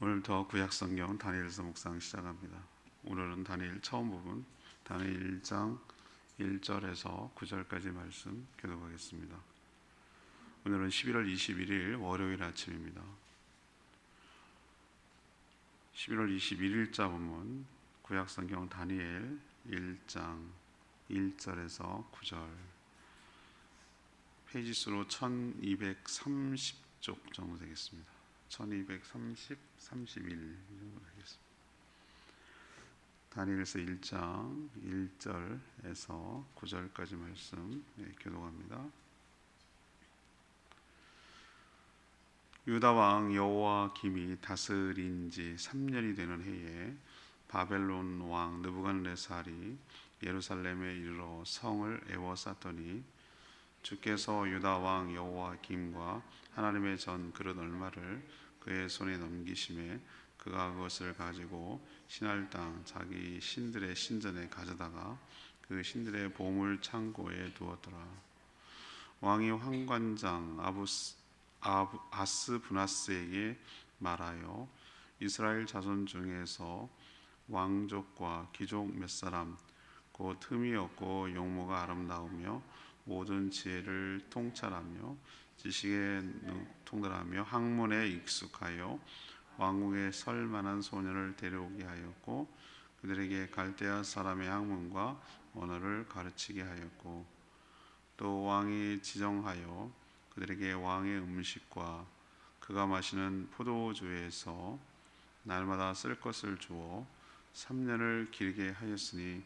오늘부터 구약성경 다니엘서 묵상 시작합니다. 오늘은 다니엘 처음 부분 다니엘 1장 1절에서 9절까지 말씀 교독하겠습니다. 오늘은 11월 21일 월요일 아침입니다. 11월 21일자 본문 구약성경 다니엘 1장 1절에서 9절, 페이지 수로 1230쪽 정도 되겠습니다. 1230, 31 정도 되겠습니다. 다니엘서 1장 1절에서 9절까지 말씀 교독합니다. 유다 왕 여호와김이 다스린 지 3년이 되는 해에 바벨론 왕 느부갓네살이 예루살렘에 이르러 성을 에워쌌더니 주께서 유다 왕 여호와김과 하나님의 전 그릇 얼마를 그의 손에 넘기심에 그가 그것을 가지고 신할 땅 자기 신들의 신전에 가져다가 그 신들의 보물 창고에 두었더라. 왕이 환관장 아스부나스에게 말하여 이스라엘 자손 중에서 왕족과 귀족 몇 사람 곧 흠이 없고 용모가 아름다우며 모든 지혜를 통찰하며 지식에 통달하며 학문에 익숙하여 왕궁에 설 만한 소년을 데려오게 하였고 그들에게 갈대아 사람의 학문과 언어를 가르치게 하였고 또 왕이 지정하여 그들에게 왕의 음식과 그가 마시는 포도주에서 날마다 쓸 것을 주어 3년을 길게 하였으니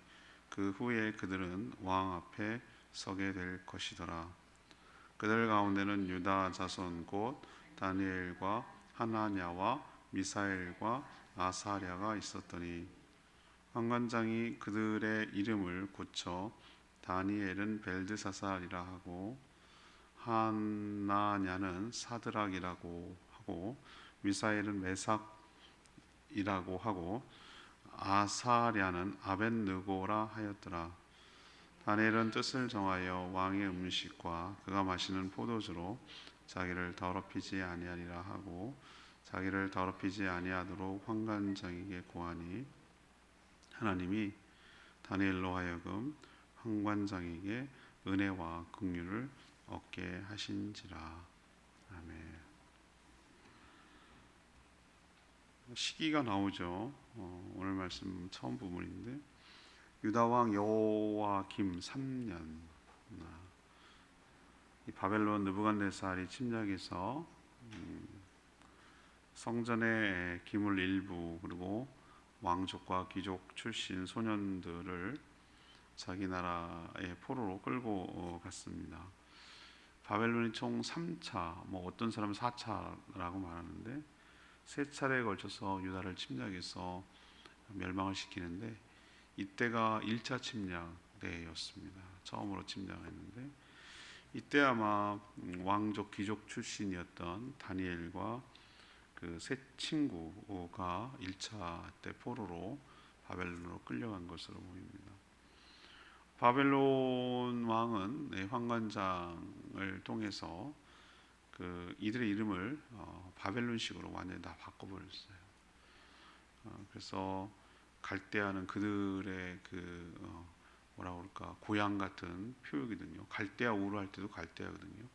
그 후에 그들은 왕 앞에 서게 될 것이더라. 그들 가운데는 유다 자손 곧 다니엘과 하나냐와 미사엘과 아사랴가 있었더니 환관장이 그들의 이름을 고쳐 다니엘은 벨드사살이라 하고 하나냐는 사드락이라고 하고 미사엘은 메삭이라고 하고 아사랴는 아벳느고라 하였더라. 다니엘은 뜻을 정하여 왕의 음식과 그가 마시는 포도주로 자기를 더럽히지 아니하리라 하고 자기를 더럽히지 아니하도록 환관장에게 고하니 하나님이 다니엘로 하여금 환관장에게 은혜와 긍휼을 얻게 하신지라. 아멘. 시기가 나오죠. 오늘 말씀 처음 부분인데 유다 왕 여호와김 3년, 이 바벨론 느부갓네살이 침략해서 성전의 기물 일부 그리고 왕족과 귀족 출신 소년들을 자기 나라의 포로로 끌고 갔습니다. 바벨론이 총 3차, 어떤 사람은 4차라고 말하는데 3차례에 걸쳐서 유다를 침략해서 멸망을 시키는데 이때가 1차 침략 때였습니다. 처음으로 침략했는데 이때 아마 왕족 귀족 출신이었던 다니엘과 그 세 친구가 1차 때 포로로 바벨론으로 끌려간 것으로 보입니다. 바벨론 왕은 환관장을 통해서 이들의 이름을 바벨론식으로 완전히 다 바꿔버렸어요. 그래서 갈대아는 그들의 고향 같은 표현이거든요. 갈대아 우르 할 때도 갈대아거든요.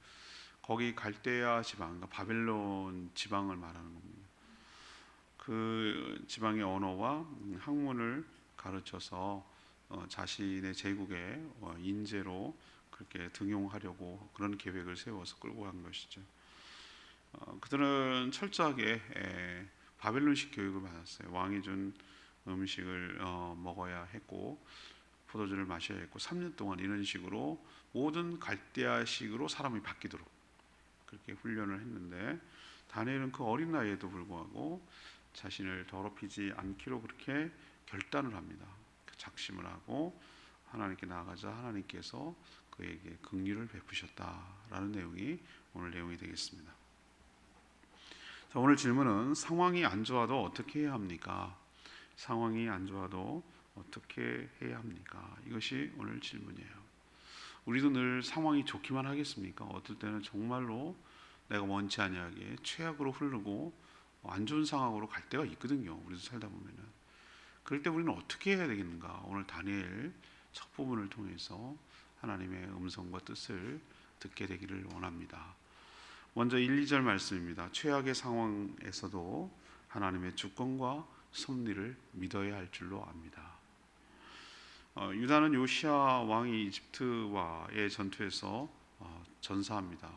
거기 갈대아 지방, 그러니까 바벨론 지방을 말하는 겁니다. 그 지방의 언어와 학문을 가르쳐서 자신의 제국의 인재로 그렇게 등용하려고 그런 계획을 세워서 끌고 간 것이죠. 그들은 철저하게 바벨론식 교육을 받았어요. 왕이 준 음식을 먹어야 했고 포도주를 마셔야 했고 3년 동안 이런 식으로 모든 갈대아식으로 사람이 바뀌도록 그렇게 훈련을 했는데 다니엘은 그 어린 나이에도 불구하고 자신을 더럽히지 않기로 그렇게 결단을 합니다. 작심을 하고 하나님께 나아가자 하나님께서 그에게 긍휼을 베푸셨다라는 내용이 오늘 내용이 되겠습니다. 자, 오늘 질문은 상황이 안 좋아도 어떻게 해야 합니까? 상황이 안 좋아도 어떻게 해야 합니까? 이것이 오늘 질문이에요. 우리도 늘 상황이 좋기만 하겠습니까? 어떨 때는 정말로 내가 원치 아니하게 최악으로 흐르고 안 좋은 상황으로 갈 때가 있거든요. 우리도 살다 보면은. 그럴 때 우리는 어떻게 해야 되겠는가? 오늘 다니엘 첫 부분을 통해서 하나님의 음성과 뜻을 듣게 되기를 원합니다. 먼저 1, 2절 말씀입니다. 최악의 상황에서도 하나님의 주권과 섭리를 믿어야 할 줄로 압니다. 유다는 요시야 왕이 이집트와의 전투에서 전사합니다.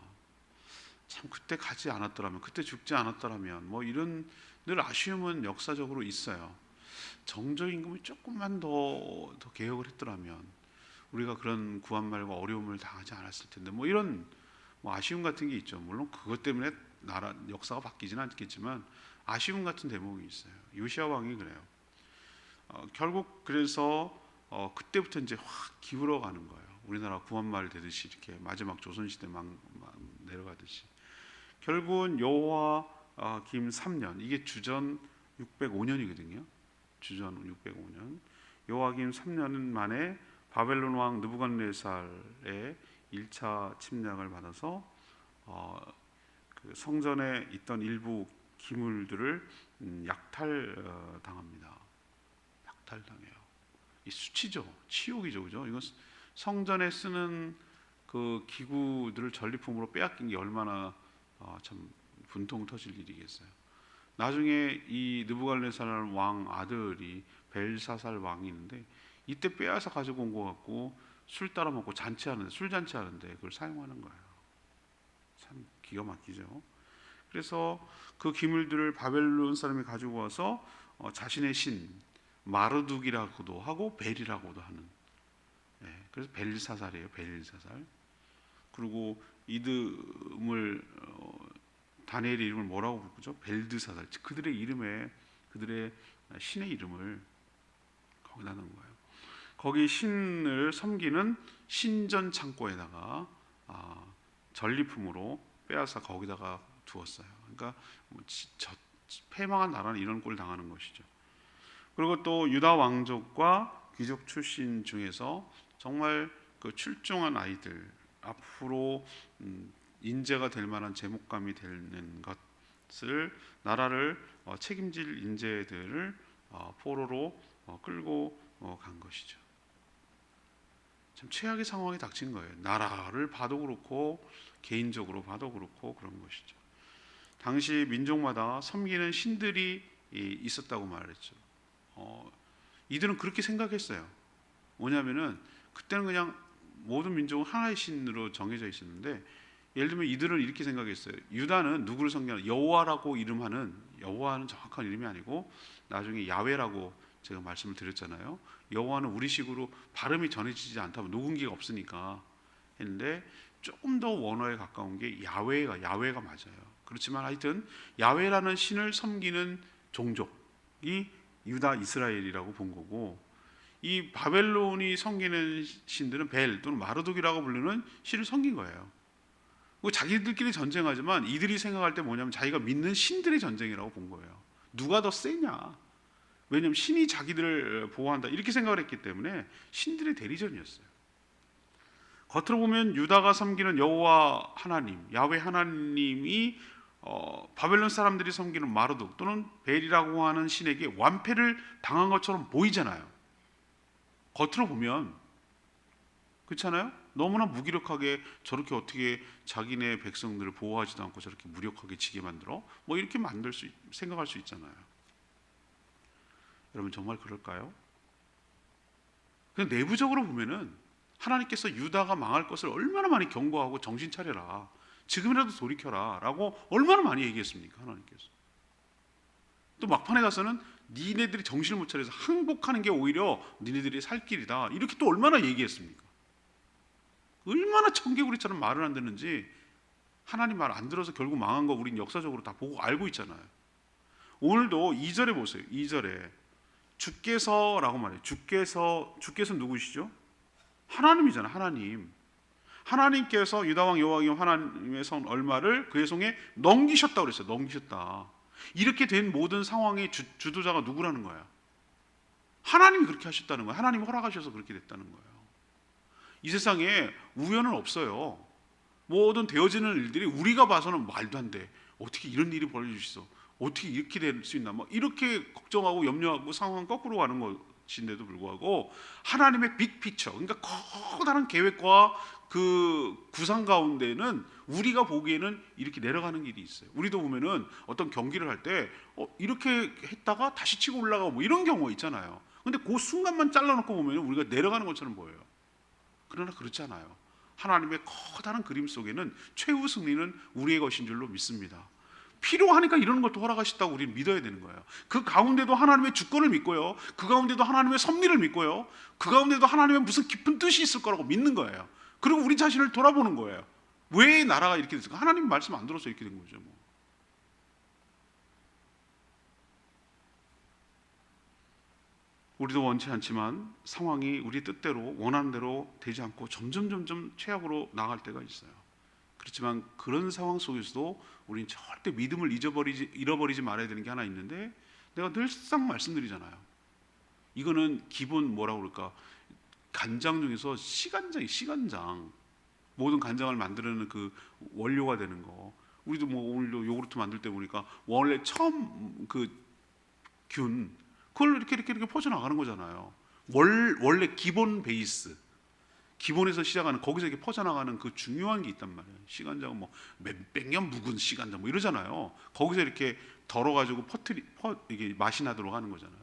참 그때 가지 않았더라면, 그때 죽지 않았더라면, 뭐 이런 늘 아쉬움은 역사적으로 있어요. 정조 임금이 조금만 더 개혁을 했더라면 우리가 그런 구한말과 어려움을 당하지 않았을 텐데, 뭐 이런 아쉬움 같은 게 있죠. 물론 그것 때문에 나라 역사가 바뀌지는 않겠지만 아쉬움 같은 대목이 있어요. 요시야 왕이 그래요. 결국 그래서 그때부터 이제 확 기울어 가는 거예요. 우리나라 구한말 되듯이 이렇게 마지막 조선시대 막 내려가듯이. 결국은 여호와김 3년, 이게 주전 605년이거든요. 주전 605년. 여호와김 3년 만에 바벨론 왕 느부갓네살의 1차 침략을 받아서 그 성전에 있던 일부 기물들을 약탈당합니다. 약탈당해요. 이 수치죠, 치욕이죠, 그죠? 이건 성전에 쓰는 그 기구들을 전리품으로 빼앗긴 게 얼마나 참 분통 터질 일이겠어요. 나중에 이 느부갓네살 왕 아들이 벨사살 왕이 있는데 이때 빼앗아 가지고 온 것 같고 술 따라 먹고 잔치하는데, 술 잔치하는데 그걸 사용하는 거예요. 참 기가 막히죠. 그래서 그 기물들을 바벨론 사람이 가지고 와서 자신의 신 마르둑이라고도 하고 벨이라고도 하는, 그래서 벨사살이에요. 벨사살. 그리고 이름을 다니엘의 이름을 뭐라고 부르죠? 벨드사살. 그들의 이름에, 그들의 신의 이름을 거기다 넣은 거예요. 거기 신을 섬기는 신전 창고에다가 전리품으로 빼앗아 거기다가 두었어요. 그러니까 패망한 나라는 이런 꼴을 당하는 것이죠. 그리고 또 유다 왕족과 귀족 출신 중에서 정말 그 출중한 아이들, 앞으로 인재가 될 만한 제목감이 되는 것을, 나라를 책임질 인재들을 포로로 끌고 간 것이죠. 참 최악의 상황이 닥친 거예요. 나라를 봐도 그렇고 개인적으로 봐도 그렇고 그런 것이죠. 당시 민족마다 섬기는 신들이 있었다고 말했죠. 이들은 그렇게 생각했어요. 뭐냐면은 그때는 그냥 모든 민족은 하나의 신으로 정해져 있었는데, 예를 들면 이들은 이렇게 생각했어요. 유다는 누구를 섬기나, 여호와라고 이름하는, 여호와는 정확한 이름이 아니고 나중에 야훼라고 제가 말씀을 드렸잖아요. 여호와는 우리식으로 발음이 전해지지 않다면 녹음기가 없으니까 했는데, 조금 더 원어에 가까운 게 야훼가 맞아요. 그렇지만 하여튼 야훼라는 신을 섬기는 종족이 유다 이스라엘이라고 본 거고, 이 바벨론이 섬기는 신들은 벨 또는 마르둑이라고 부르는 신을 섬긴 거예요. 자기들끼리 전쟁하지만 이들이 생각할 때 뭐냐면 자기가 믿는 신들의 전쟁이라고 본 거예요. 누가 더 세냐? 왜냐하면 신이 자기들을 보호한다 이렇게 생각을 했기 때문에 신들의 대리전이었어요. 겉으로 보면 유다가 섬기는 여호와 하나님, 야훼 하나님이 바벨론 사람들이 섬기는 마르둑 또는 벨이라고 하는 신에게 완패를 당한 것처럼 보이잖아요. 겉으로 보면 그렇잖아요. 너무나 무기력하게 저렇게 어떻게 자기네 백성들을 보호하지도 않고 저렇게 무력하게 지게 만들어? 뭐 이렇게 생각할 수 있잖아요. 여러분 정말 그럴까요? 내부적으로 보면은 하나님께서 유다가 망할 것을 얼마나 많이 경고하고 정신 차려라, 지금이라도 돌이켜라 라고 얼마나 많이 얘기했습니까? 하나님께서. 또 막판에 가서는 니네들이 정신을 못 차려서 항복하는 게 오히려 니네들이 살 길이다 이렇게 또 얼마나 얘기했습니까? 얼마나 청개구리처럼 말을 안 듣는지, 하나님 말 안 들어서 결국 망한 거 우린 역사적으로 다 보고 알고 있잖아요. 오늘도 2절에 보세요. 2절에 주께서라고 말해요. 주께서 누구시죠? 하나님이잖아요. 하나님께서 유다왕 여호와김 하나님의 선 얼마를 그의 손에 넘기셨다고 그랬어요. 넘기셨다. 이렇게 된 모든 상황의 주도자가 누구라는 거야? 하나님이 그렇게 하셨다는 거야. 하나님이 허락하셔서 그렇게 됐다는 거예요. 이 세상에 우연은 없어요. 모든 되어지는 일들이 우리가 봐서는 말도 안 돼. 어떻게 이런 일이 벌어질 수 있어? 어떻게 이렇게 될 수 있나? 막 이렇게 걱정하고 염려하고 상황 거꾸로 가는 것인데도 불구하고 하나님의 빅 피처, 그러니까 커다란 계획과 그 구상 가운데는 우리가 보기에는 이렇게 내려가는 길이 있어요. 우리도 보면은 어떤 경기를 할 때 이렇게 했다가 다시 치고 올라가고 뭐 이런 경우가 있잖아요. 근데 그 순간만 잘라놓고 보면 우리가 내려가는 것처럼 보여요. 그러나 그렇지 않아요. 하나님의 커다란 그림 속에는 최후 승리는 우리의 것인 줄로 믿습니다. 필요하니까 이런 것도 허락하셨다고 우리는 믿어야 되는 거예요. 그 가운데도 하나님의 주권을 믿고요, 그 가운데도 하나님의 섭리를 믿고요, 그 가운데도 하나님의 무슨 깊은 뜻이 있을 거라고 믿는 거예요. 그리고 우리 자신을 돌아보는 거예요. 왜 나라가 이렇게 됐을까? 하나님 말씀 안 들어서 이렇게 된 거죠. 뭐. 우리도 원치 않지만 상황이 우리 뜻대로 원하는 대로 되지 않고 점점 최악으로 나갈 때가 있어요. 그렇지만 그런 상황 속에서도 우리는 절대 믿음을 잃어버리지 말아야 되는 게 하나 있는데, 내가 늘상 말씀드리잖아요. 이거는 기본 뭐라고 그럴까, 간장 중에서 시간장, 모든 간장을 만드는 그 원료가 되는 거. 우리도 뭐 오늘도 요구르트 만들 때 보니까 원래 처음 그 균, 그걸 이렇게 퍼져나가는 거잖아요. 원래 기본 베이스, 기본에서 시작하는, 거기서 이렇게 퍼져나가는 그 중요한 게 있단 말이에요. 시간장은 뭐 몇백 년 묵은 시간장 뭐 이러잖아요. 거기서 이렇게 덜어가지고 이게 맛이 나도록 하는 거잖아요.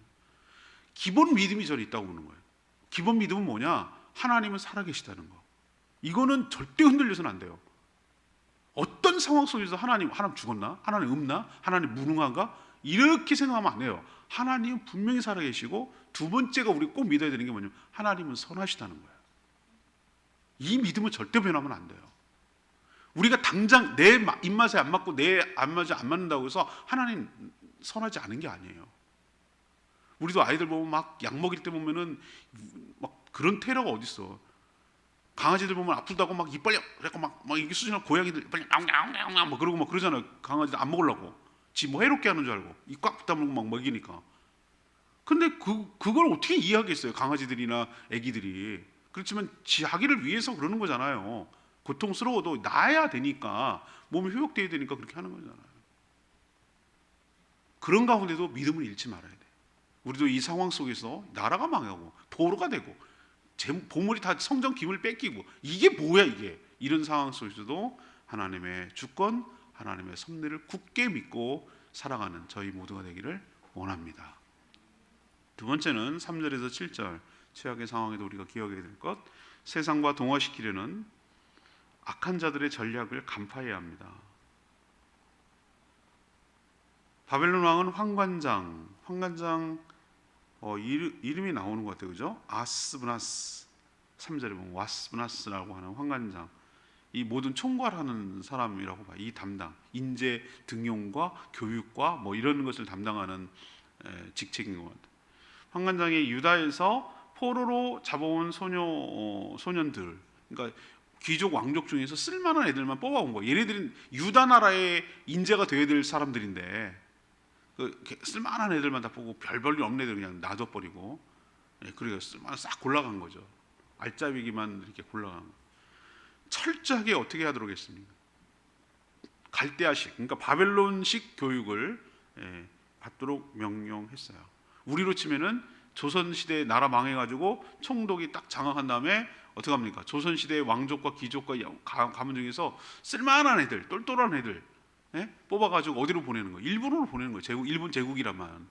기본 믿음이 저는 있다고 보는 거예요. 기본 믿음은 뭐냐? 하나님은 살아계시다는 거. 이거는 절대 흔들려서는 안 돼요. 어떤 상황 속에서 하나님 죽었나? 하나님 없나? 하나님 무능한가? 이렇게 생각하면 안 돼요. 하나님은 분명히 살아계시고, 두 번째가 우리 꼭 믿어야 되는 게 뭐냐면 하나님은 선하시다는 거예요. 이 믿음은 절대 변하면 안 돼요. 우리가 당장 내 입맛에 안 맞고 내 안맞에 안 맞는다고 해서 하나님 선하지 않은 게 아니에요. 우리도 아이들 보면 막 약 먹일 때 보면은 막 그런 테러가 어디 있어. 강아지들 보면 아프다고 막 이빨 그래고 막 이게 수준한 고양이들 이빨 냥냥냥 막 그러고 막 그러잖아요. 강아지들 안 먹으려고 지 뭐 해롭게 하는 줄 알고 이 꽉 다물고 막 먹이니까. 근데 그걸 어떻게 이해하겠어요, 강아지들이나 애기들이. 그렇지만 자기를 위해서 그러는 거잖아요. 고통스러워도 나야 되니까, 몸이 회복돼야 되니까 그렇게 하는 거잖아요. 그런 가운데도 믿음을 잃지 말아야 돼. 우리도 이 상황 속에서 나라가 망하고 포로가 되고 보물이 다 성전 기물 뺏기고 이게 뭐야 이게, 이런 상황 속에서도 하나님의 주권, 하나님의 섭리를 굳게 믿고 살아가는 저희 모두가 되기를 원합니다. 두 번째는 3절에서 7절, 최악의 상황에도 우리가 기억해야 될 것, 세상과 동화시키려는 악한 자들의 전략을 간파해야 합니다. 바벨론 왕은 황관장 이름이 나오는 것 같아요, 그죠? 아스브나스, 3절에 보면 와스브나스라고 하는 황관장, 이 모든 총괄하는 사람이라고 봐요. 이 담당, 인재 등용과 교육과 뭐 이런 것을 담당하는 직책인 것 같아요. 황관장이 유다에서 포로로 잡아온 소년들, 그러니까 귀족 왕족 중에서 쓸만한 애들만 뽑아온 거예요. 얘네들은 유다 나라의 인재가 되어야 될 사람들인데 쓸만한 애들만 다 보고 별볼일 없는 애들 그냥 놔둬버리고, 그래서 쓸만한 싹 골라간 거죠. 알짜배기만 이렇게 골라간 거예요. 철저하게 어떻게 하도록 했습니까? 갈대아식, 그러니까 바벨론식 교육을 받도록 명령했어요. 우리로 치면은 조선시대 나라 망해가지고 총독이 딱 장악한 다음에 어떻게 합니까? 조선시대 왕족과 귀족과 가문 중에서 쓸만한 애들, 똘똘한 애들 뽑아가지고 어디로 보내는 거예요? 일본으로 보내는 거예요. 일본 제국이라만.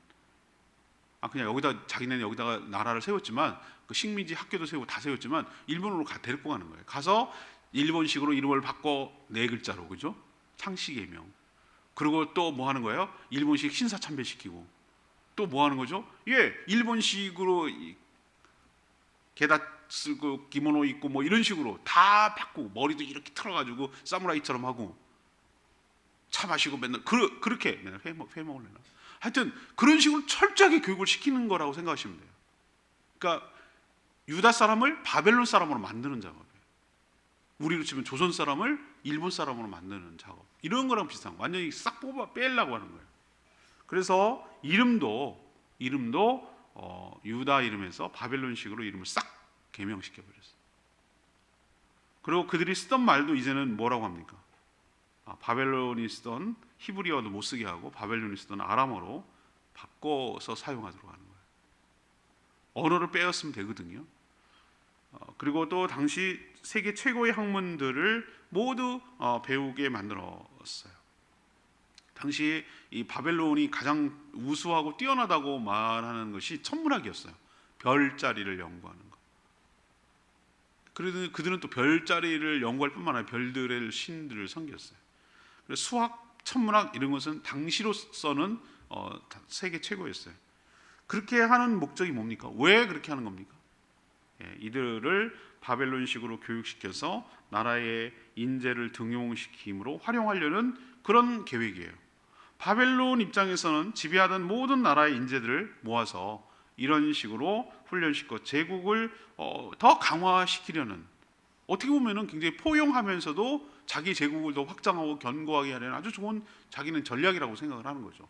그냥 자기네는 여기다가 나라를 세웠지만, 그 식민지 학교도 세우고 다 세웠지만 일본으로 데리고 가는 거예요. 가서 일본식으로 이름을 바꿔 네 글자로, 그죠? 창씨개명. 그리고 또 뭐 하는 거예요? 일본식 신사참배시키고. 또 뭐 하는 거죠? 일본식으로 게다 쓰고 기모노 입고 뭐 이런 식으로 다 바꾸고, 머리도 이렇게 틀어가지고 사무라이처럼 하고, 차 마시고 맨날 그렇게 맨날 회먹을 내나. 하여튼 그런 식으로 철저하게 교육을 시키는 거라고 생각하시면 돼요. 그러니까 유다 사람을 바벨론 사람으로 만드는 작업이에요. 우리로 치면 조선 사람을 일본 사람으로 만드는 작업, 이런 거랑 비슷한 거. 완전히 싹 빼려고 하는 거예요. 그래서 이름도 유다 이름에서 바벨론식으로 이름을 싹 개명시켜 버렸어요. 그리고 그들이 쓰던 말도 이제는 뭐라고 합니까? 바벨론이 쓰던 히브리어도 못 쓰게 하고 바벨론이 쓰던 아람어로 바꿔서 사용하도록 하는 거예요. 언어를 빼었으면 되거든요. 그리고 또 당시 세계 최고의 학문들을 모두 배우게 만들었어요. 당시 이 바벨론이 가장 우수하고 뛰어나다고 말하는 것이 천문학이었어요. 별자리를 연구하는 것. 그래도 그들은 또 별자리를 연구할 뿐만 아니라 별들의 신들을 섬겼어요. 그래서 수학, 천문학 이런 것은 당시로서는 세계 최고였어요. 그렇게 하는 목적이 뭡니까? 왜 그렇게 하는 겁니까? 이들을 바벨론식으로 교육시켜서 나라의 인재를 등용시킴으로 활용하려는 그런 계획이에요. 바벨론 입장에서는 지배하던 모든 나라의 인재들을 모아서 이런 식으로 훈련시켜 제국을 더 강화시키려는, 어떻게 보면은 굉장히 포용하면서도 자기 제국을 더 확장하고 견고하게 하려는 아주 좋은 자기는 전략이라고 생각을 하는 거죠.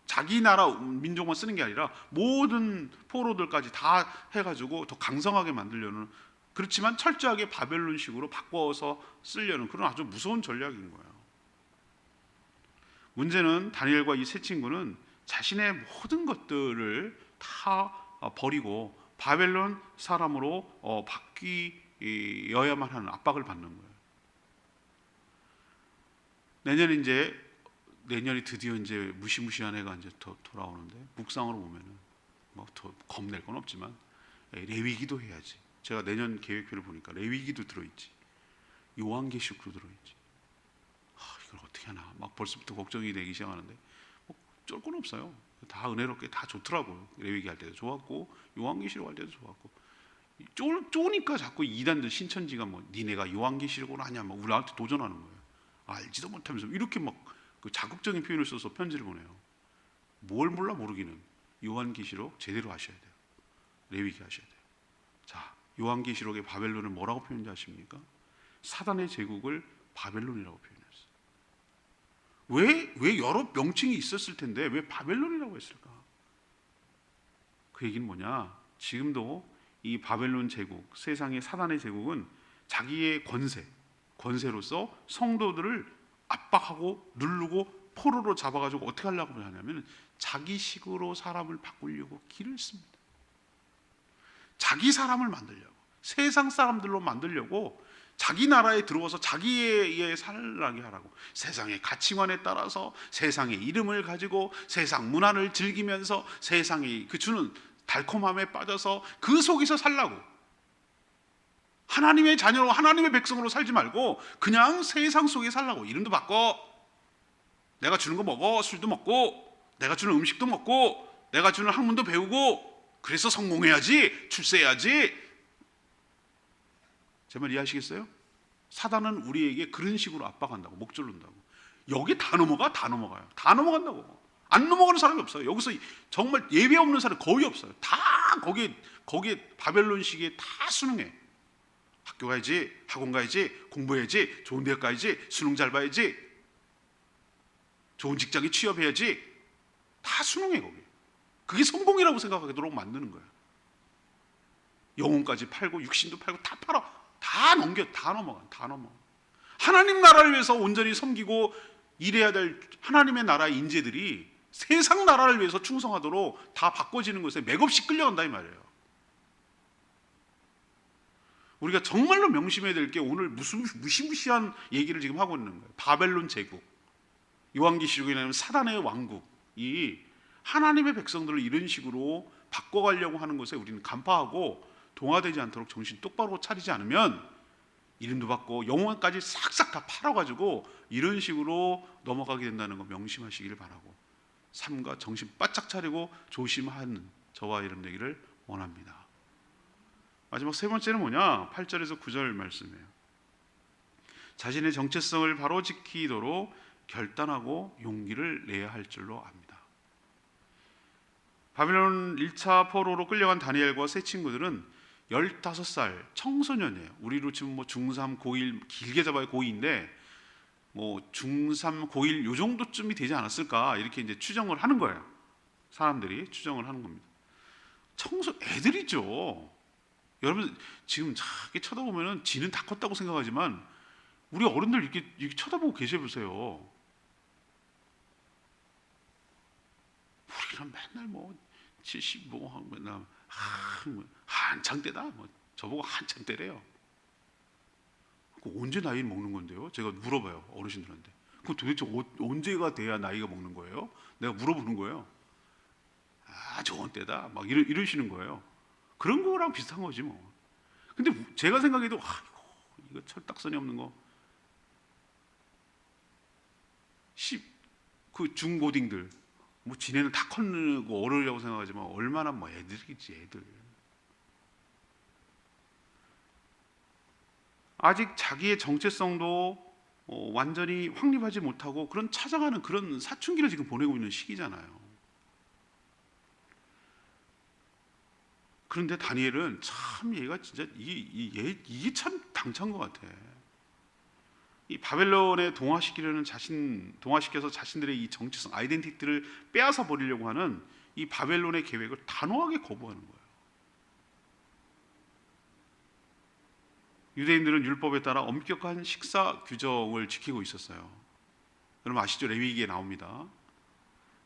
자기 나라 민족만 쓰는 게 아니라 모든 포로들까지 다 해가지고 더 강성하게 만들려는, 그렇지만 철저하게 바벨론식으로 바꿔서 쓰려는 그런 아주 무서운 전략인 거예요. 문제는 다니엘과 이 세 친구는 자신의 모든 것들을 다 버리고 바벨론 사람으로 바뀌어야만 하는 압박을 받는 거예요. 내년이 드디어 이제 무시무시한 해가 이제 돌아오는데, 묵상으로 보면은 뭐 더 겁낼 건 없지만 레위기도 해야지. 제가 내년 계획표를 보니까 레위기도 들어있지, 요한계시록도 들어있지. 이걸 어떻게 하나 막 벌써부터 걱정이 되기 시작하는데 쫄 건 없어요. 다 은혜롭게 다 좋더라고요. 레위기 할 때도 좋았고 요한계시록 할 때도 좋았고. 쪼니까 자꾸 이단들 신천지가 뭐 니네가 요한계시록을 하냐 막 우리한테 도전하는 거예요. 알지도 못하면서 이렇게 막 그 자극적인 표현을 써서 편지를 보내요. 뭘 몰라 모르기는 요한계시록 제대로 하셔야 돼요. 레위기 하셔야 돼요. 자, 요한계시록의 바벨론을 뭐라고 표현하지 아십니까? 사단의 제국을 바벨론이라고 표현했어요. 왜 여러 명칭이 있었을 텐데 왜 바벨론이라고 했을까? 그 얘기는 뭐냐? 지금도 이 바벨론 제국, 세상의 사단의 제국은 자기의 권세로서 성도들을 압박하고 누르고 포로로 잡아가지고 어떻게 하려고 하냐면 자기 식으로 사람을 바꾸려고 길을 씁니다. 자기 사람을 만들려고, 세상 사람들로 만들려고 자기 나라에 들어와서 자기의 살라게 하라고, 세상의 가치관에 따라서 세상의 이름을 가지고 세상 문화를 즐기면서 세상이 그 주는 달콤함에 빠져서 그 속에서 살라고, 하나님의 자녀로 하나님의 백성으로 살지 말고 그냥 세상 속에 살라고. 이름도 바꿔, 내가 주는 거 먹어, 술도 먹고 내가 주는 음식도 먹고 내가 주는 학문도 배우고, 그래서 성공해야지, 출세해야지. 제 말 이해하시겠어요? 사단은 우리에게 그런 식으로 압박한다고, 목졸른다고. 여기 다 넘어가요. 다 넘어간다고. 안 넘어가는 사람이 없어요. 여기서 정말 예배 없는 사람이 거의 없어요. 다 거기에 바벨론식에 다 순응해. 학교 가야지, 학원 가야지, 공부해야지, 좋은 대학 가야지, 수능 잘 봐야지, 좋은 직장에 취업해야지. 다 수능해 거기. 그게 성공이라고 생각하도록 만드는 거야. 영혼까지 팔고 육신도 팔고 다 팔아. 다 넘어가. 하나님 나라를 위해서 온전히 섬기고 일해야 될 하나님의 나라의 인재들이 세상 나라를 위해서 충성하도록 다 바꿔지는 것에 맥없이 끌려간다 이 말이에요. 우리가 정말로 명심해야 될 게 오늘 무슨 무시무시한 얘기를 지금 하고 있는 거예요. 바벨론 제국, 요한계시록에 나오는 사단의 왕국이 하나님의 백성들을 이런 식으로 바꿔가려고 하는 것에 우리는 간파하고 동화되지 않도록 정신 똑바로 차리지 않으면 이름도 받고 영혼까지 싹싹 다 팔아가지고 이런 식으로 넘어가게 된다는 거 명심하시기를 바라고, 삶과 정신 바짝 차리고 조심하는 저와 여러분 되기를 원합니다. 마지막 세 번째는 뭐냐? 8절에서 9절 말씀이에요. 자신의 정체성을 바로 지키도록 결단하고 용기를 내야 할 줄로 압니다. 바벨론 1차 포로로 끌려간 다니엘과 세 친구들은 15살 청소년이에요. 우리로 치면 뭐 중3, 고1, 길게 잡아야 고2인데 뭐 중3, 고1 요 정도쯤이 되지 않았을까, 이렇게 이제 추정을 하는 거예요. 사람들이 추정을 하는 겁니다. 애들이죠. 여러분 지금 자기 쳐다보면은 지는 다 컸다고 생각하지만 우리 어른들 이렇게 쳐다보고 계셔 보세요. 우리는 맨날 뭐 75 맨날 한창 때다. 뭐 저보고 한창 때래요. 그 언제 나이 먹는 건데요? 제가 물어봐요 어르신들한테. 그 도대체 언제가 돼야 나이가 먹는 거예요? 내가 물어보는 거예요. 아 좋은 때다. 막 이러시는 거예요. 그런 거랑 비슷한 거지 뭐. 근데 제가 생각해도 이거 철딱선이 없는 거. 그 중고딩들 뭐 지네는 다 컸고 어른이라고 생각하지만 얼마나 뭐 애들이지 애들. 아직 자기의 정체성도 완전히 확립하지 못하고 그런 찾아가는 그런 사춘기를 지금 보내고 있는 시기잖아요. 그런데 다니엘은 참 얘가 진짜 이게 참 당찬 것 같아. 이 바벨론에 동화시켜서 자신들의 이 정체성, 아이덴티티를 빼앗아 버리려고 하는 이 바벨론의 계획을 단호하게 거부하는 거예요. 유대인들은 율법에 따라 엄격한 식사 규정을 지키고 있었어요. 여러분 아시죠? 레위기에 나옵니다.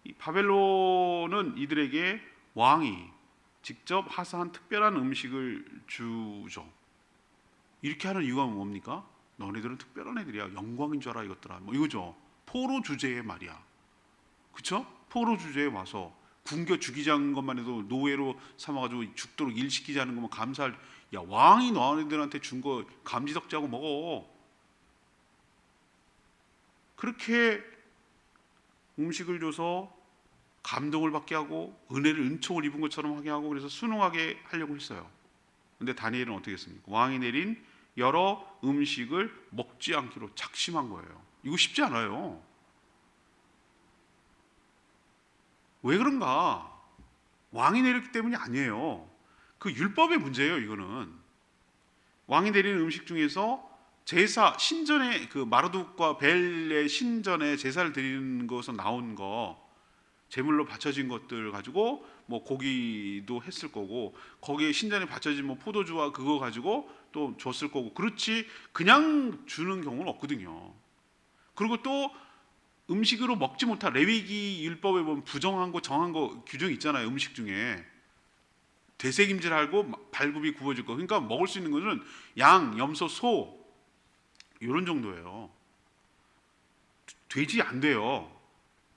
이 바벨론은 이들에게 왕이 직접 하사한 특별한 음식을 주죠. 이렇게 하는 이유가 뭡니까? 너네들은 특별한 애들이야. 영광인 줄 알아 이것들아. 뭐 이거죠. 포로 주제에 말이야. 그렇죠? 포로 주제에 와서 굶겨 죽이자는 것만 해도 노예로 삼아가지고 죽도록 일시키자는 것만 감사할. 야 왕이 너네들한테 준 거 감지덕지하고 먹어. 그렇게 음식을 줘서 감동을 받게 하고 은혜를 은총을 입은 것처럼 하게 하고 그래서 순응하게 하려고 했어요. 근데 다니엘은 어떻게 했습니까? 왕이 내린 여러 음식을 먹지 않기로 작심한 거예요. 이거 쉽지 않아요. 왜 그런가? 왕이 내렸기 때문이 아니에요. 그 율법의 문제예요. 이거는 왕이 내리는 음식 중에서 제사 신전에 그 마르둑과 벨의 신전에 제사를 드리는 것에서 나온 거 제물로 바쳐진 것들 가지고 뭐 고기도 했을 거고 거기에 신전에 바쳐진 뭐 포도주와 그거 가지고 또 줬을 거고 그렇지 그냥 주는 경우는 없거든요. 그리고 또 음식으로 먹지 못한 레위기 율법에 보면 부정한 거 정한 거 규정이 있잖아요. 음식 중에 되새김질하고 발굽이 구워질 거. 그러니까 먹을 수 있는 것은 양, 염소, 소 이런 정도예요. 돼지 안 돼요.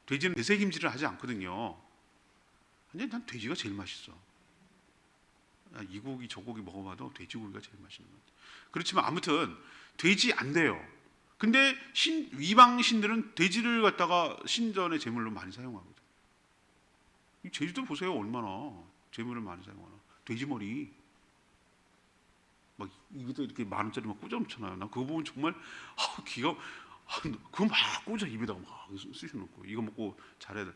돼지는 되새김질을 하지 않거든요. 근데 난 돼지가 제일 맛있어. 이 고기 저 고기 먹어봐도 돼지고기가 제일 맛있는 것 같아. 그렇지만 아무튼 돼지 안 돼요. 근데 이방 신들은 돼지를 갖다가 신전의 제물로 많이 사용하거든. 제주도 보세요 얼마나 제물을 많이 사용하나. 돼지 머리 막 이것도 이렇게 10,000원짜리 막 꽂아 놓잖아요. 나 그거 보면 정말 기가 그거 막 꽂아 입에다가 막 쑤셔놓고 이거 먹고 잘해야 돼.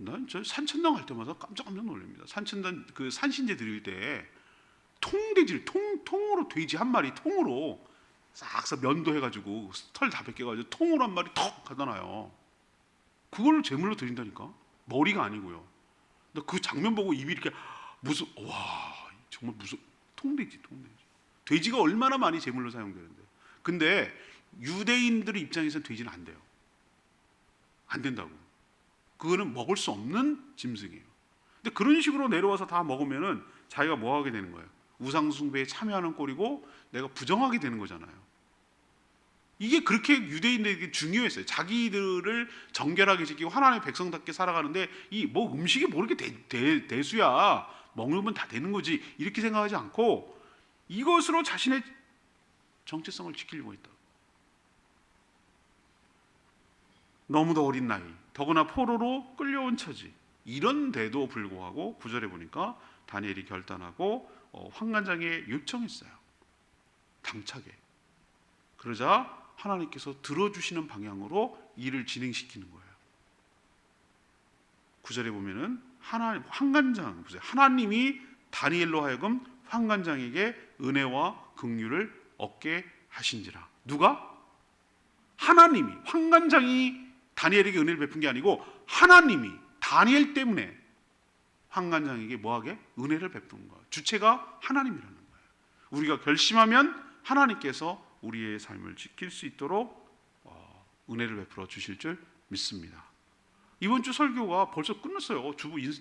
난 저 산천당 갈 때마다 깜짝 놀랍니다. 산천당 그 산신제 드릴 때 통돼지를 통으로 돼지 한 마리 통으로 싹싹 면도 해가지고 털 다 벗겨가지고 통으로 한 마리 턱 갖다 놔요. 그걸 제물로 드린다니까. 머리가 아니고요. 나 그 장면 보고 입이 이렇게 와 정말 통돼지. 돼지가 얼마나 많이 제물로 사용되는데. 근데 유대인들의 입장에서는 돼지는 안 돼요. 안 된다고. 그거는 먹을 수 없는 짐승이에요. 근데 그런 식으로 내려와서 다 먹으면은 자기가 뭐 하게 되는 거예요? 우상 숭배에 참여하는 꼴이고 내가 부정하게 되는 거잖아요. 이게 그렇게 유대인들에게 중요했어요. 자기들을 정결하게 지키고 하나님의 백성답게 살아가는데 이 뭐 음식이 뭐 이렇게 대수야. 먹으면 다 되는 거지. 이렇게 생각하지 않고 이것으로 자신의 정체성을 지키려고 했다. 너무도 어린 나이, 더구나 포로로 끌려온 처지. 이런데도 불구하고 9절에 보니까 다니엘이 결단하고 환관장에 요청했어요. 당차게. 그러자 하나님께서 들어주시는 방향으로 일을 진행시키는 거예요. 9절에 보면은 환관장 보세요. 하나님이 다니엘로 하여금 환관장에게 은혜와 긍휼을 얻게 하신지라. 누가? 하나님이. 환관장이 다니엘에게 은혜를 베푼 게 아니고 하나님이 다니엘 때문에 환관장에게 뭐하게? 은혜를 베푼 거예요. 주체가 하나님이라는 거예요. 우리가 결심하면 하나님께서 우리의 삶을 지킬 수 있도록 은혜를 베풀어 주실 줄 믿습니다. 이번 주 설교가 벌써 끝났어요.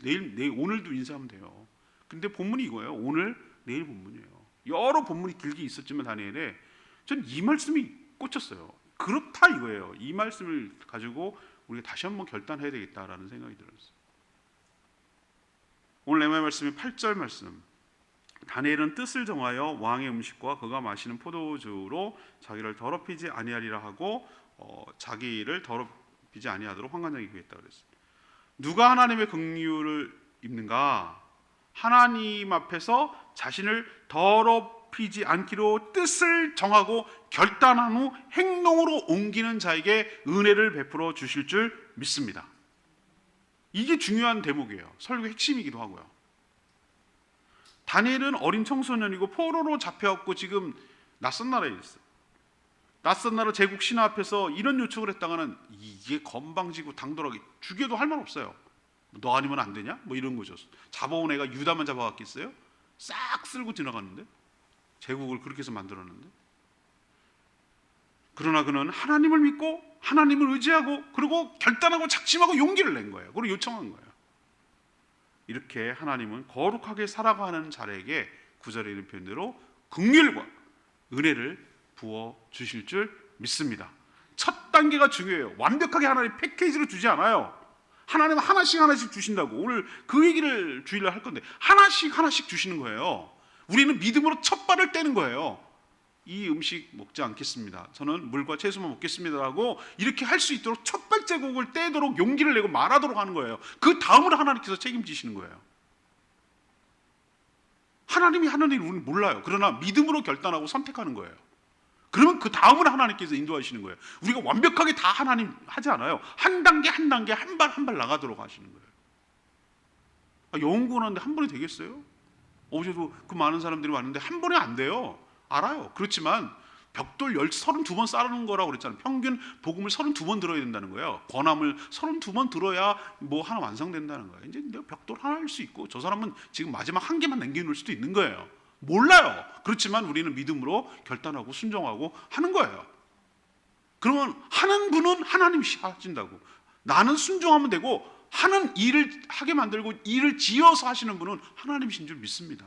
내일 오늘도 인사하면 돼요. 근데 본문이 이거예요. 오늘 내일 본문이에요. 여러 본문이 길게 있었지만 다니엘에 전 이 말씀이 꽂혔어요. 그렇다 이거예요. 이 말씀을 가지고 우리가 다시 한번 결단해야 되겠다라는 생각이 들었어요. 오늘 내 말씀이 8절 말씀. 다니엘은 뜻을 정하여 왕의 음식과 그가 마시는 포도주로 자기를 더럽히지 아니하리라 하고 자기를 더럽히지 아니하도록 환관장에게 구했다 그랬어요. 누가 하나님의 긍휼을 입는가? 하나님 앞에서 자신을 더럽히지 않기로 뜻을 정하고 결단한 후 행동으로 옮기는 자에게 은혜를 베풀어 주실 줄 믿습니다. 이게 중요한 대목이에요. 설교의 핵심이기도 하고요. 다니엘은 어린 청소년이고 포로로 잡혀왔고 지금 낯선 나라에 있어요. 낯선 나라 제국 신하 앞에서 이런 요청을 했다가는 이게 건방지고 당돌하게 죽여도 할 말 없어요. 너 아니면 안 되냐? 뭐 이런 거죠. 잡아온 애가 유다만 잡아왔겠어요? 싹 쓸고 지나갔는데 제국을 그렇게 해서 만들었는데. 그러나 그는 하나님을 믿고 하나님을 의지하고 그리고 결단하고 작심하고 용기를 낸 거예요. 그리고 요청한 거예요. 이렇게 하나님은 거룩하게 살아가는 자에게 9절에 있는 표현대로 긍휼과 은혜를 부어 주실 줄 믿습니다. 첫 단계가 중요해요. 완벽하게 하나님 패키지로 주지 않아요. 하나님은 하나씩 주신다고. 오늘 그 얘기를 주일날 할 건데 하나씩 주시는 거예요. 우리는 믿음으로 첫 발을 떼는 거예요. 이 음식 먹지 않겠습니다. 저는 물과 채소만 먹겠습니다 하고 이렇게 할 수 있도록 첫 발자국을 떼도록 용기를 내고 말하도록 하는 거예요. 그 다음으로 하나님께서 책임지시는 거예요. 하나님이 하는 일을 우리는 몰라요. 그러나 믿음으로 결단하고 선택하는 거예요. 그러면 그 다음으로 하나님께서 인도하시는 거예요. 우리가 완벽하게 다 하나님 하지 않아요. 한 단계 한 발 한 발 나가도록 하시는 거예요. 영어 공부하는데 한 번에 되겠어요? 어제도 그 많은 사람들이 왔는데 한 번에 안 돼요. 알아요. 그렇지만 벽돌 32번 쌓는 거라고 그랬잖아요. 평균 복음을 32번 들어야 된다는 거예요. 권함을 32번 들어야 뭐 하나 완성된다는 거예요. 이제 내가 벽돌 하나 할 수 있고 저 사람은 지금 마지막 한 개만 남겨놓을 수도 있는 거예요. 몰라요. 그렇지만 우리는 믿음으로 결단하고 순종하고 하는 거예요. 그러면 하는 분은 하나님이 하신다고. 나는 순종하면 되고 하는 일을 하게 만들고 일을 지어서 하시는 분은 하나님이신 줄 믿습니다.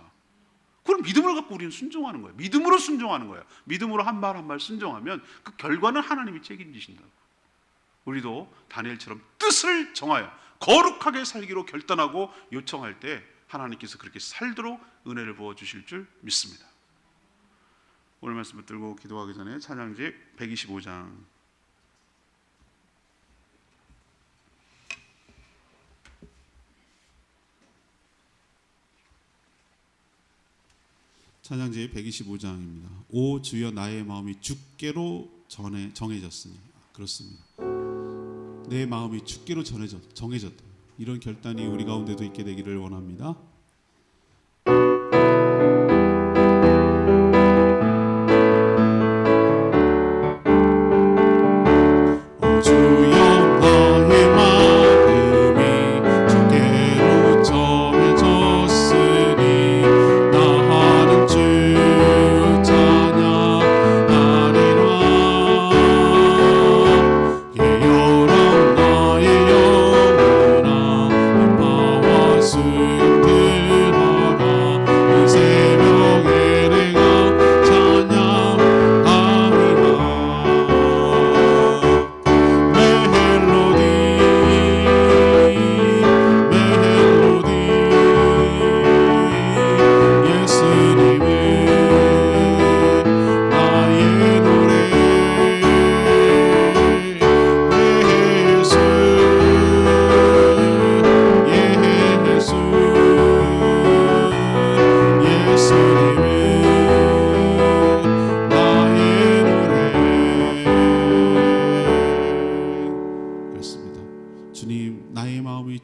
그럼 믿음을 갖고 우리는 순종하는 거예요. 믿음으로 순종하는 거예요. 믿음으로 한 발 한 발 순종하면 그 결과는 하나님이 책임지신다. 우리도 다니엘처럼 뜻을 정하여 거룩하게 살기로 결단하고 요청할 때 하나님께서 그렇게 살도록 은혜를 부어주실 줄 믿습니다. 오늘 말씀 붙들고 기도하기 전에 찬양지 125장 찬양지 125장입니다. 오 주여 나의 마음이 주께로 정해졌으니. 그렇습니다. 내 마음이 주께로 정해졌다. 이런 결단이 우리 가운데도 있게 되기를 원합니다.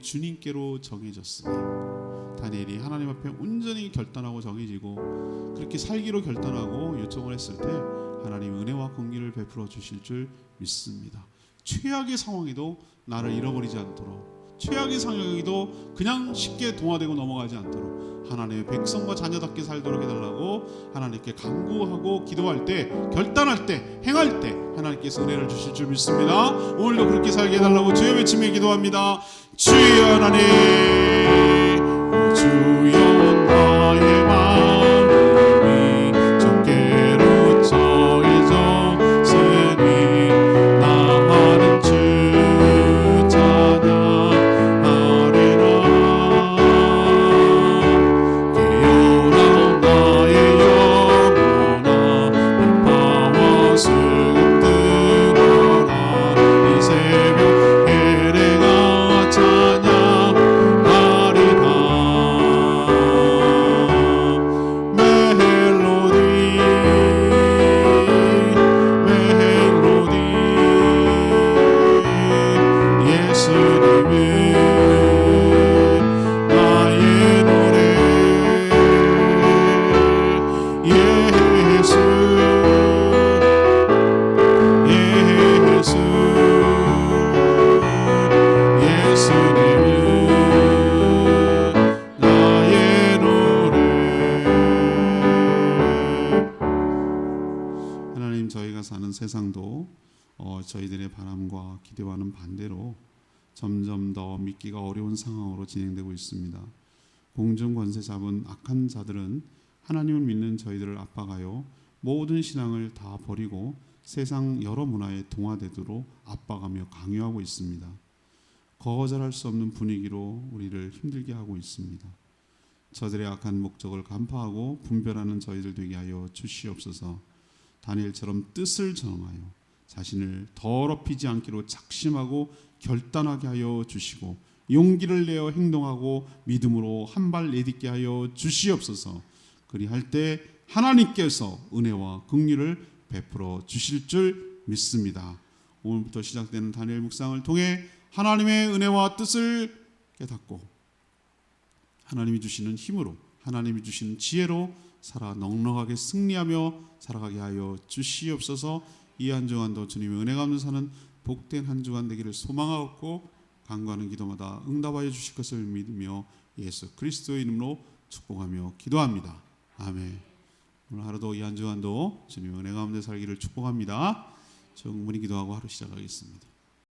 주님께로 정해졌으니. 다니엘이 하나님 앞에 온전히 결단하고 정해지고 그렇게 살기로 결단하고 요청을 했을 때 하나님 은혜와 긍휼을 베풀어 주실 줄 믿습니다. 최악의 상황에도 나를 잃어버리지 않도록 최악의 상황에도 그냥 쉽게 동화되고 넘어가지 않도록 하나님의 백성과 자녀답게 살도록 해달라고 하나님께 간구하고 기도할 때, 결단할 때, 행할 때 하나님께서 은혜를 주실 줄 믿습니다. 오늘도 그렇게 살게 해달라고 주여 외치며 기도합니다. 주여 하나님, 주여 나의 마음이 주께로 정해졌으니 나는 주 찬양하리라. 깨어나온 나의 영혼아, 빛바와 수금 들어라. 이 새벽 예배가 찬양하리라. 멜로디 멜로디 예수님은 나의 노래. 예수 예수 예수님은 나의 노래. 하나님, 저희가 사는 세상도 저희들의 바람과 기대와는 반대로 점점 더 믿기가 어려운 상황으로 진행되고 있습니다. 공중 권세 잡은 악한 자들은 하나님을 믿는 저희들을 압박하여 모든 신앙을 다 버리고 세상 여러 문화에 동화되도록 압박하며 강요하고 있습니다. 거절할 수 없는 분위기로 우리를 힘들게 하고 있습니다. 저들의 악한 목적을 간파하고 분별하는 저희들 되게 하여 주시옵소서. 다니엘처럼 뜻을 정하여 자신을 더럽히지 않기로 작심하고 결단하게 하여 주시고, 용기를 내어 행동하고 믿음으로 한 발 내딛게 하여 주시옵소서. 그리할 때 하나님께서 은혜와 긍휼을 베풀어 주실 줄 믿습니다. 오늘부터 시작되는 다니엘 묵상을 통해 하나님의 은혜와 뜻을 깨닫고 하나님이 주시는 힘으로, 하나님이 주시는 지혜로 살아 넉넉하게 승리하며 살아가게 하여 주시옵소서. 이 한 주간도 주님의 은혜 가운데 사는 복된 한 주간 되기를 소망하고 간구하는 기도마다 응답하여 주실 것을 믿으며 예수 그리스도의 이름으로 축복하며 기도합니다. 아멘. 오늘 하루도 이 한 주간도 주님의 은혜 가운데 살기를 축복합니다. 충분히 기도하고 하루 시작하겠습니다.